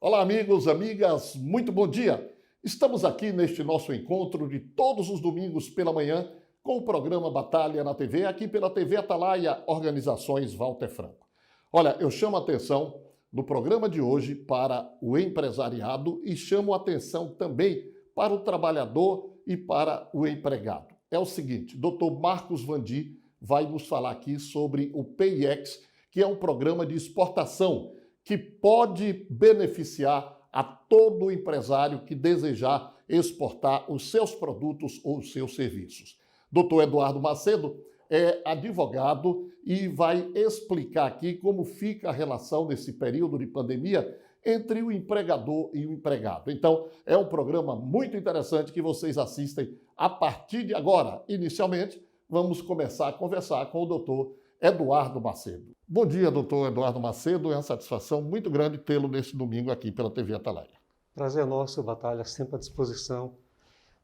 Olá, amigos, amigas, muito bom dia! Estamos aqui neste nosso encontro de todos os domingos pela manhã com o programa Batalha na TV, aqui pela TV Atalaia, Organizações Walter Franco. Olha, eu chamo a atenção no programa de hoje para o empresariado e chamo a atenção também para o trabalhador e para o empregado. É o seguinte, Dr. Marcos Vandi vai nos falar aqui sobre o PIEX, que é um programa de exportação que pode beneficiar a todo empresário que desejar exportar os seus produtos ou os seus serviços. Dr. Eduardo Macedo é advogado e vai explicar aqui como fica a relação nesse período de pandemia entre o empregador e o empregado. Então, é um programa muito interessante que vocês assistem a partir de agora. Inicialmente, vamos começar a conversar com o doutor Eduardo Macedo. Bom dia, doutor Eduardo Macedo. É uma satisfação muito grande tê-lo neste domingo aqui pela TV Atalaia. Prazer nosso, Batalha, sempre à disposição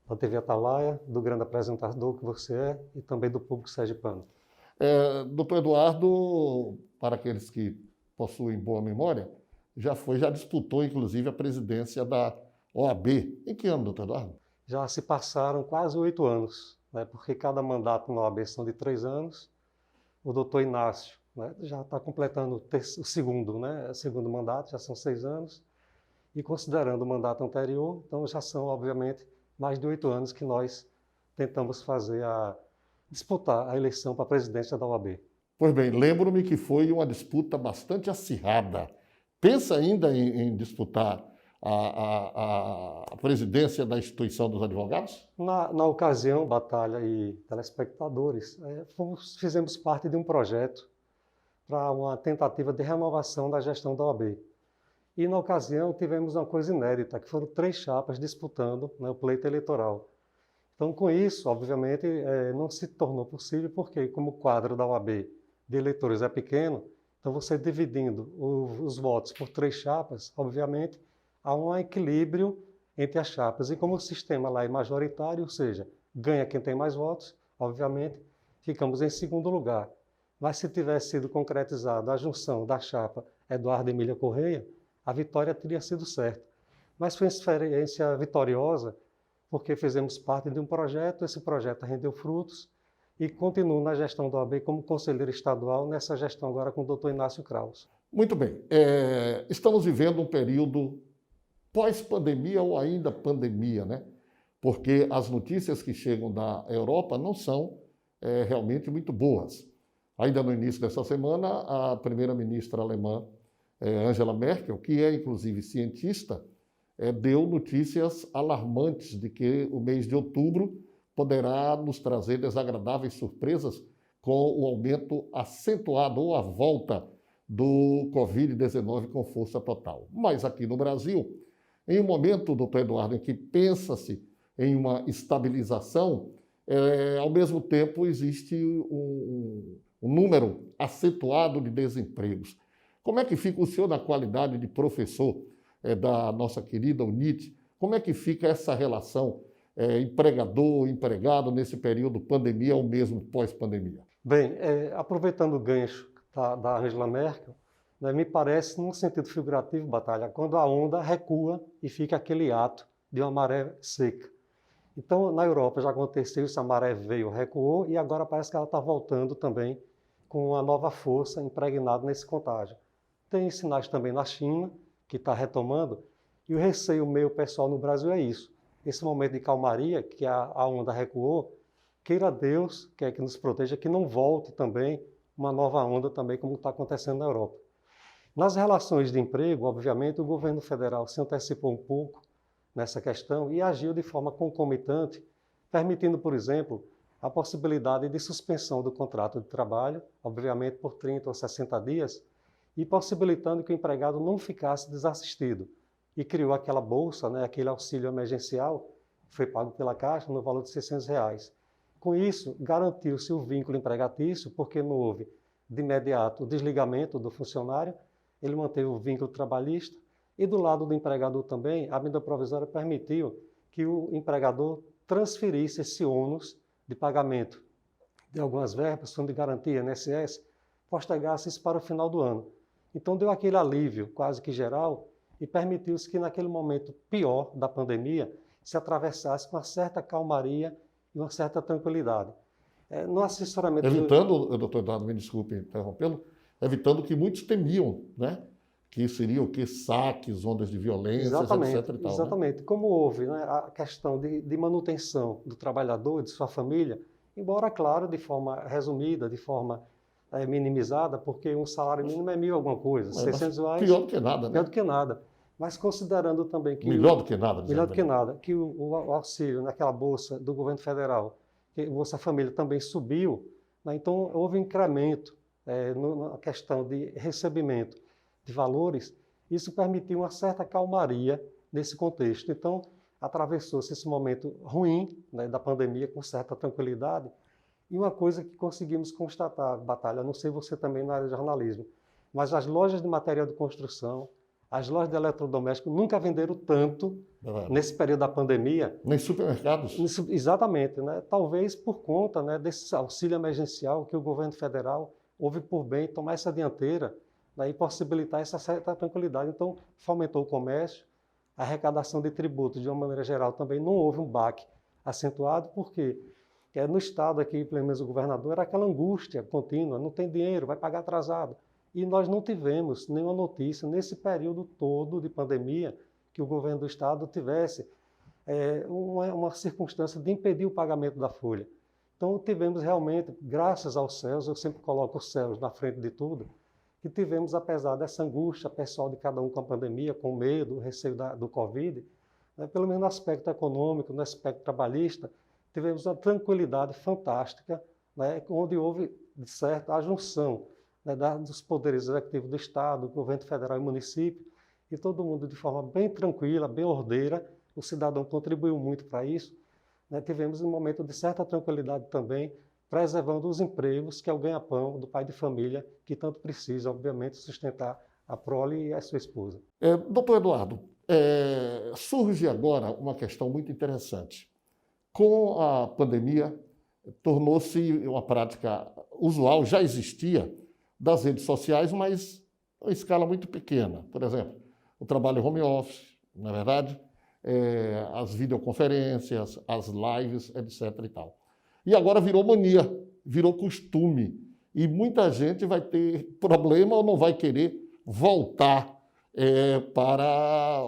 da TV Atalaia, do grande apresentador que você é e também do público sergipano. Doutor Eduardo, para aqueles que possuem boa memória, já disputou, inclusive, a presidência da OAB. Em que ano, doutor Eduardo? Já se passaram quase 8 anos, né, porque cada mandato na OAB são de 3 anos. O doutor Inácio, né, já está completando o segundo mandato, já são 6 anos. E considerando o mandato anterior, então já são, obviamente, mais de 8 anos que nós tentamos disputar a eleição para a presidência da OAB. Pois bem, lembro-me que foi uma disputa bastante acirrada. Pensa ainda em disputar a presidência da instituição dos advogados? Na ocasião, Batalha e telespectadores, fizemos parte de um projeto para uma tentativa de renovação da gestão da OAB. E na ocasião tivemos uma coisa inédita, que foram 3 chapas disputando, né, o pleito eleitoral. Então, com isso, obviamente, não se tornou possível, porque como o quadro da OAB de eleitores é pequeno, então você dividindo os votos por 3 chapas, obviamente, há um equilíbrio entre as chapas. E como o sistema lá é majoritário, ou seja, ganha quem tem mais votos, obviamente, ficamos em segundo lugar. Mas se tivesse sido concretizada a junção da chapa Eduardo Emília Correia, a vitória teria sido certa. Mas foi uma experiência vitoriosa, porque fizemos parte de um projeto, esse projeto rendeu frutos e continuo na gestão da OAB como conselheiro estadual, nessa gestão agora com o doutor Inácio Kraus. Muito bem. Estamos vivendo um período pós-pandemia ou ainda pandemia, né? Porque as notícias que chegam da Europa não são realmente muito boas. Ainda no início dessa semana, a primeira-ministra alemã, Angela Merkel, que é inclusive cientista, deu notícias alarmantes de que o mês de outubro poderá nos trazer desagradáveis surpresas com o aumento acentuado ou a volta do Covid-19 com força total. Mas aqui no Brasil, em um momento, doutor Eduardo, em que pensa-se em uma estabilização, ao mesmo tempo existe um número acentuado de desempregos. Como é que fica o senhor na qualidade de professor da nossa querida UNIT? Como é que fica essa relação empregador-empregado nesse período pandemia ou mesmo pós-pandemia? Bem, aproveitando o gancho da Angela Merkel, né, me parece, num sentido figurativo, Batalha, quando a onda recua e fica aquele ato de uma maré seca. Então, na Europa já aconteceu isso, a maré veio, recuou, e agora parece que ela está voltando também com uma nova força impregnada nesse contágio. Tem sinais também na China, que está retomando, e o receio meio pessoal no Brasil é isso. Esse momento de calmaria, que a onda recuou, queira Deus, que nos proteja, que não volte também uma nova onda também, como está acontecendo na Europa. Nas relações de emprego, obviamente, o governo federal se antecipou um pouco nessa questão e agiu de forma concomitante, permitindo, por exemplo, a possibilidade de suspensão do contrato de trabalho, obviamente por 30 ou 60 dias, e possibilitando que o empregado não ficasse desassistido. E criou aquela bolsa, né, aquele auxílio emergencial, que foi pago pela Caixa no valor de R$600. Com isso, garantiu-se o vínculo empregatício, porque não houve, de imediato, o desligamento do funcionário, ele manteve o vínculo trabalhista, e do lado do empregador também, a medida provisória permitiu que o empregador transferisse esse ônus de pagamento de algumas verbas, fundo de garantia, INSS, postergasse isso para o final do ano. Então deu aquele alívio quase que geral e permitiu-se que naquele momento pior da pandemia se atravessasse com uma certa calmaria e uma certa tranquilidade. No assessoramento... Evitando, doutor Eduardo, me desculpe interrompê-lo, evitando que muitos temiam, né? Que seriam o quê? Saques, ondas de violência, etc. E tal, exatamente. Né? Como houve, né, a questão de manutenção do trabalhador, de sua família, embora, claro, de forma resumida, de forma minimizada, porque um salário mínimo é 1.000 alguma coisa, R$600... Pior do que nada, né? Pior do que nada. Mas considerando também que... Melhor do que nada. Melhor do que nada. Que o auxílio naquela bolsa do governo federal, que a Bolsa Família também subiu, né, então houve um incremento na questão de recebimento de valores, isso permitiu uma certa calmaria nesse contexto. Então, atravessou-se esse momento ruim, né, da pandemia com certa tranquilidade. E uma coisa que conseguimos constatar, Batalha, não sei você também na área de jornalismo, mas as lojas de material de construção, as lojas de eletrodomésticos nunca venderam tanto nesse período da pandemia. Nem supermercados. Exatamente. Né? Talvez por conta, né, desse auxílio emergencial que o governo federal houve por bem tomar essa dianteira, né, e possibilitar essa certa tranquilidade. Então, fomentou o comércio, a arrecadação de tributos, de uma maneira geral, também não houve um baque acentuado, porque no Estado aqui, pelo menos o governador, era aquela angústia contínua, não tem dinheiro, vai pagar atrasado. E nós não tivemos nenhuma notícia nesse período todo de pandemia que o governo do Estado tivesse uma circunstância de impedir o pagamento da folha. Então, tivemos realmente, graças aos céus, eu sempre coloco os céus na frente de tudo, que tivemos, apesar dessa angústia pessoal de cada um com a pandemia, com medo, o receio do Covid, né, pelo menos no aspecto econômico, no aspecto trabalhista, tivemos uma tranquilidade fantástica, né, onde houve, de certo, a junção, né, dos poderes executivos do Estado, do governo federal e município, e todo mundo de forma bem tranquila, bem ordeira, o cidadão contribuiu muito para isso, né, tivemos um momento de certa tranquilidade também, preservando os empregos, que é o ganha-pão do pai de família, que tanto precisa, obviamente, sustentar a prole e a sua esposa. Doutor Eduardo, surge agora uma questão muito interessante. Com a pandemia, tornou-se uma prática usual, já existia, das redes sociais, mas em escala muito pequena. Por exemplo, o trabalho home office, na verdade, as videoconferências, as lives, etc. e tal. E agora virou mania, virou costume. E muita gente vai ter problema ou não vai querer voltar para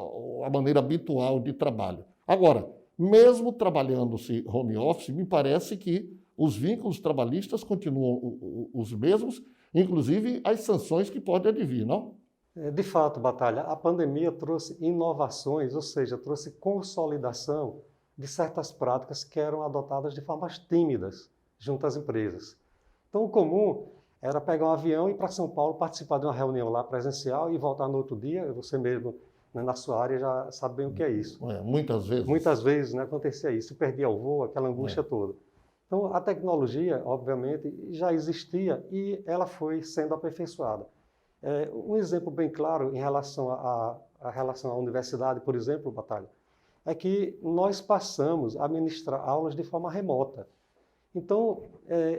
a maneira habitual de trabalho. Agora, mesmo trabalhando-se home office, me parece que os vínculos trabalhistas continuam os mesmos, inclusive as sanções que podem advir, não? De fato, Batalha, a pandemia trouxe inovações, ou seja, trouxe consolidação de certas práticas que eram adotadas de formas tímidas junto às empresas. Então, o comum era pegar um avião e ir para São Paulo participar de uma reunião lá presencial e voltar no outro dia. Você mesmo, né, na sua área, já sabe bem o que é isso. Muitas vezes. Muitas vezes, né, acontecia isso, perdia o voo, aquela angústia toda. Então, a tecnologia, obviamente, já existia e ela foi sendo aperfeiçoada. Um exemplo bem claro em relação à universidade, por exemplo, Batalha, é que nós passamos a ministrar aulas de forma remota. Então,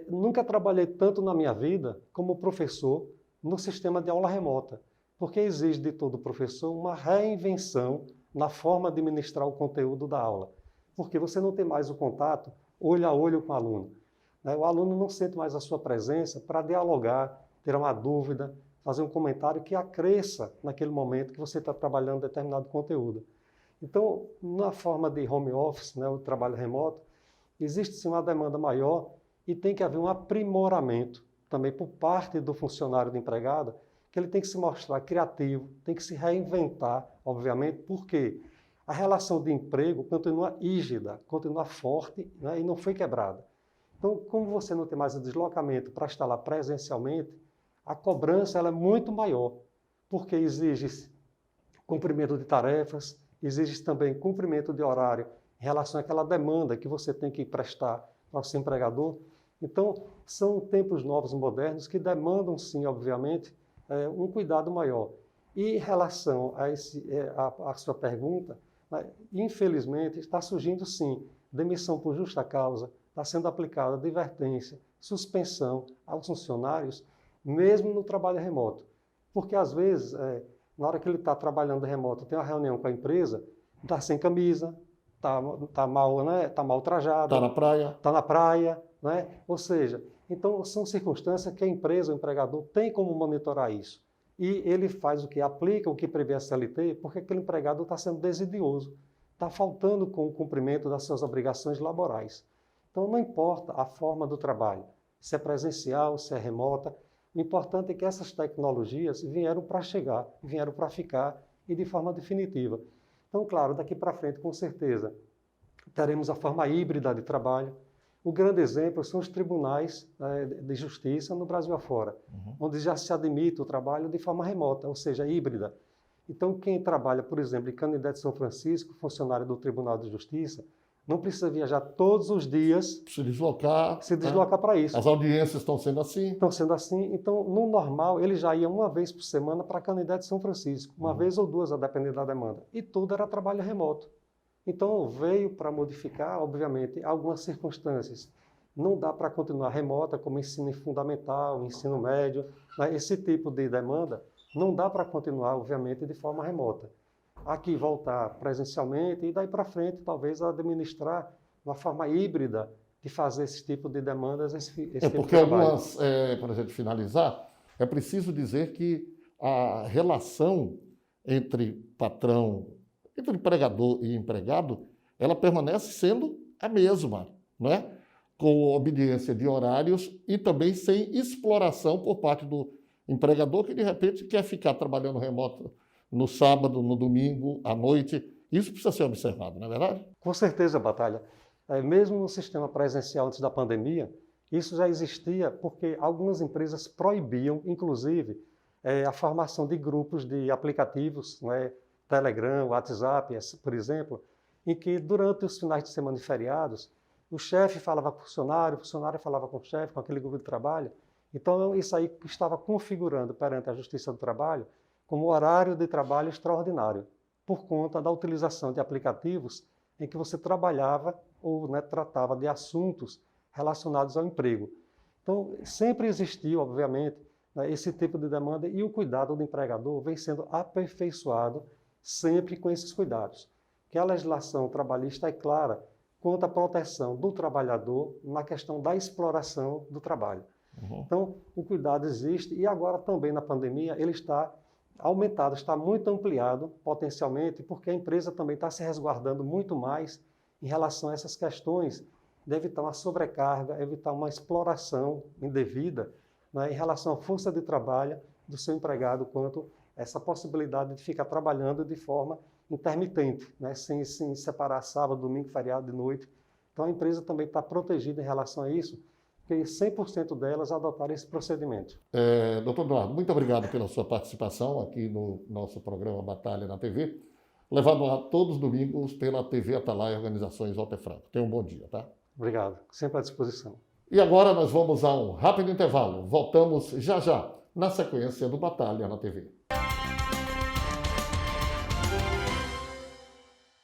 nunca trabalhei tanto na minha vida como professor no sistema de aula remota, porque exige de todo professor uma reinvenção na forma de ministrar o conteúdo da aula, porque você não tem mais o contato olho a olho com o aluno. O aluno não sente mais a sua presença para dialogar, ter uma dúvida, fazer um comentário que acresça naquele momento que você está trabalhando determinado conteúdo. Então, na forma de home office, né, o trabalho remoto, existe sim uma demanda maior e tem que haver um aprimoramento também por parte do funcionário, do empregado, que ele tem que se mostrar criativo, tem que se reinventar, obviamente, porque a relação de emprego continua rígida, continua forte, né, e não foi quebrada. Então, como você não tem mais o deslocamento para estar lá presencialmente, a cobrança ela é muito maior, porque exige cumprimento de tarefas, exige também cumprimento de horário em relação àquela demanda que você tem que prestar ao seu empregador. Então, são tempos novos, modernos, que demandam, sim, obviamente, um cuidado maior. E em relação a sua pergunta, infelizmente, está surgindo, sim, demissão por justa causa, está sendo aplicada advertência, suspensão aos funcionários, mesmo no trabalho remoto. Porque, às vezes, Na hora que ele está trabalhando remoto, tem uma reunião com a empresa, está sem camisa, está mal, né? Tá mal trajado. Está na praia. Está na praia, né? Ou seja, então são circunstâncias que a empresa, o empregador, tem como monitorar isso. E ele faz o que? Aplica o que prevê a CLT, porque aquele empregado está sendo desidioso, está faltando com o cumprimento das suas obrigações laborais. Então não importa a forma do trabalho, se é presencial, se é remota, o importante é que essas tecnologias vieram para chegar, vieram para ficar e de forma definitiva. Então, claro, daqui para frente, com certeza, teremos a forma híbrida de trabalho. O grande exemplo são os tribunais de justiça no Brasil afora, onde já se admite o trabalho de forma remota, ou seja, híbrida. Então, quem trabalha, por exemplo, em Canindé de São Francisco, funcionário do Tribunal de Justiça, não precisa viajar todos os dias, Se deslocar. para isso. As audiências estão sendo assim. Estão sendo assim. Então, no normal, ele já ia uma vez por semana para Canindé de São Francisco, uma vez ou duas, a depender da demanda. E tudo era trabalho remoto. Então, veio para modificar, obviamente, algumas circunstâncias. Não dá para continuar remota, como ensino fundamental, ensino médio, né? Esse tipo de demanda não dá para continuar, obviamente, de forma remota. Aqui voltar presencialmente e daí para frente, talvez, administrar uma forma híbrida de fazer esse tipo de demandas, esse tipo Porque de trabalho. algumas, para a gente finalizar, é preciso dizer que a relação entre patrão, entre empregador e empregado, ela permanece sendo a mesma, não é? Com obediência de horários e também sem exploração por parte do empregador que, de repente, quer ficar trabalhando remoto no sábado, no domingo, à noite. Isso precisa ser observado, não é verdade? Com certeza, Batalha. Mesmo no sistema presencial antes da pandemia, isso já existia porque algumas empresas proibiam, inclusive, a formação de grupos de aplicativos, né, Telegram, WhatsApp, por exemplo, em que durante os finais de semana e feriados, o chefe falava com o funcionário falava com o chefe, com aquele grupo de trabalho. Então, isso aí estava configurando perante a Justiça do Trabalho como horário de trabalho extraordinário, por conta da utilização de aplicativos em que você trabalhava ou, né, tratava de assuntos relacionados ao emprego. Então, sempre existiu, obviamente, né, esse tipo de demanda e o cuidado do empregador vem sendo aperfeiçoado sempre com esses cuidados. Que a legislação trabalhista é clara quanto à proteção do trabalhador na questão da exploração do trabalho. Então, o cuidado existe e agora também na pandemia ele está aumentado, está muito ampliado potencialmente, porque a empresa também está se resguardando muito mais em relação a essas questões de evitar uma sobrecarga, evitar uma exploração indevida, né, em relação à força de trabalho do seu empregado, quanto essa possibilidade de ficar trabalhando de forma intermitente, né, sem separar sábado, domingo, feriado de noite. Então a empresa também está protegida em relação a isso, porque 100% delas adotaram esse procedimento. Doutor Eduardo, muito obrigado pela sua participação aqui no nosso programa Batalha na TV, levado a todos os domingos pela TV Atalaia Organizações Walter Franco. Tenha um bom dia, tá? Obrigado, sempre à disposição. E agora nós vamos a um rápido intervalo. Voltamos já já, na sequência do Batalha na TV.